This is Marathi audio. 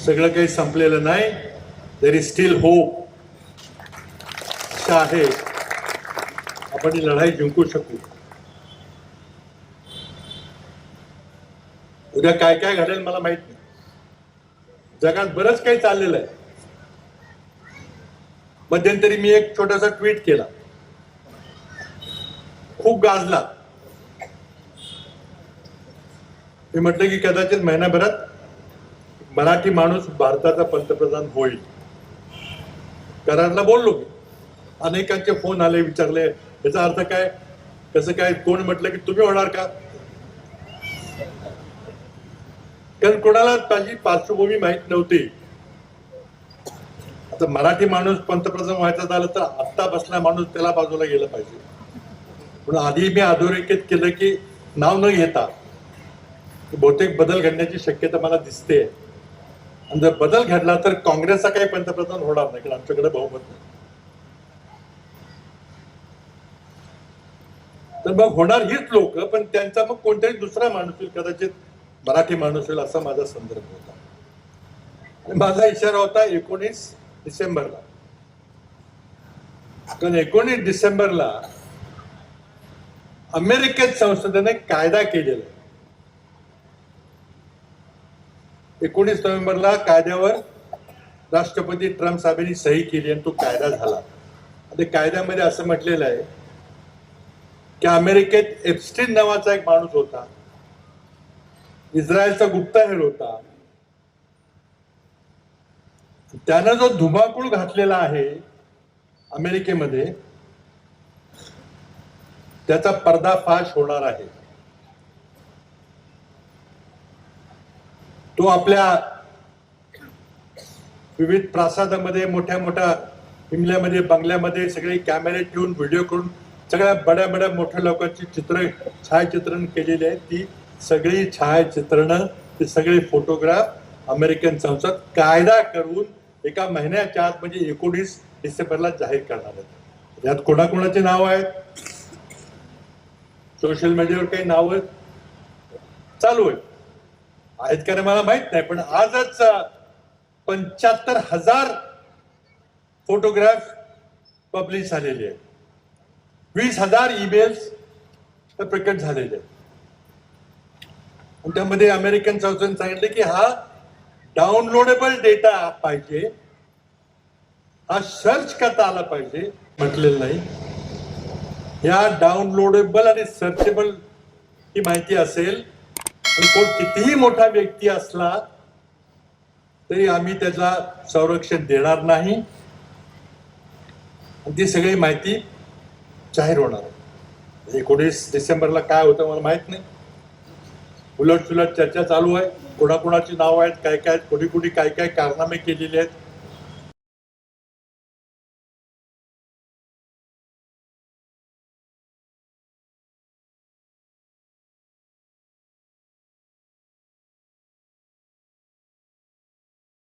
सगळं काही संपलेलं नाही. There is still hope. आहे आपण ही लढाई जिंकू शकू. उद्या काय काय घडेल मला माहित नाही. जगात बरंच काही चाललेलं आहे. मध्यंतरी मी एक छोटासा ट्विट केला, खूप गाजला. मी म्हटलं की कदाचित महिनाभरात मराठी माणूस भारताचा पंतप्रधान होईल. करारला बोललो मी. अनेकांचे फोन आले, विचारले याचा अर्थ काय, कसं काय. कोण म्हटलं की तुम्ही होणार का. कारण कोणाला माझी पार्श्वभूमी माहित नव्हती. आता मराठी माणूस पंतप्रधान व्हायचा झालं तर आत्ता बसला माणूस त्याला बाजूला गेलं पाहिजे. म्हणून आधी मी अधोरेखित केलं की नाव न घेता बहुतेक बदल घडण्याची शक्यता मला दिसते. आणि जर बदल घडला तर काँग्रेसचा काही पंतप्रधान होणार नाही, कारण आमच्याकडे बहुमत नाही. तर मग होणार हीच लोक, पण त्यांचा मग कोणताही दुसरा माणूस होईल, कदाचित मराठी माणूस होईल असा माझा संदर्भ होता. आणि माझा इशारा होता 19 डिसेंबरला. कारण 19 डिसेंबरला अमेरिकेत संसदेने कायदा केलेला आहे. 19 नोव्हेंबरला कायद्यावर राष्ट्रपती ट्रम्प साहेबांनी सही केली आणि तो कायदा झाला. आणि कायद्यामध्ये असं म्हटलेलं आहे की अमेरिकेत एप्स्टीन नावाचा एक माणूस होता, इस्रायलचा गुप्तहेर होता. त्यानं जो धुमाकूळ घातलेला आहे अमेरिकेमध्ये, त्याचा पर्दाफाश होणार आहे. तो आपल्या विविध प्रासादामध्ये, मोठ्या मोठ्या हिमल्यामध्ये, बंगल्यामध्ये सगळे कॅमेरे ठेवून, व्हिडिओ करून सगळ्या बड्या बड्या मोठ्या लोकांची छायाचित्रण केलेली आहे. ती सगळी छायाचित्रणं, ते सगळे फोटोग्राफ अमेरिकन संसद कायदा करून एका महिन्याच्या आत म्हणजे 19 डिसेंबरला जाहीर करणार आहेत. यात कोणाकोणाचे नाव आहेत, सोशल मीडियावर काही नाव चालू आहेत का मला माहित नाही. पण आजच 75,000 फोटोग्राफ पब्लिश झालेले आहेत. 20,000 ईमेल्स प्रकट झालेले आहेत. आणि त्यामध्ये अमेरिकन संसदेने सांगितले की हा डाउनलोडेबल डेटा पाहिजे, हा सर्च करता आला पाहिजे. म्हटलेलं नाही. या डाउनलोडेबल आणि सर्चेबल ही माहिती असेल आणि कोण कितीही मोठा व्यक्ती असला तरी आम्ही त्याचा संरक्षण देणार नाही. आणि ती सगळी माहिती जाहीर होणार आहे. 19 डिसेंबरला काय होतं मला माहित नाही. उलट सुलट चर्चा चालू आहे. कोणाकोणाची नाव आहेत, काय काय, कोणी कोणी काय काय कारनामे केलेले आहेत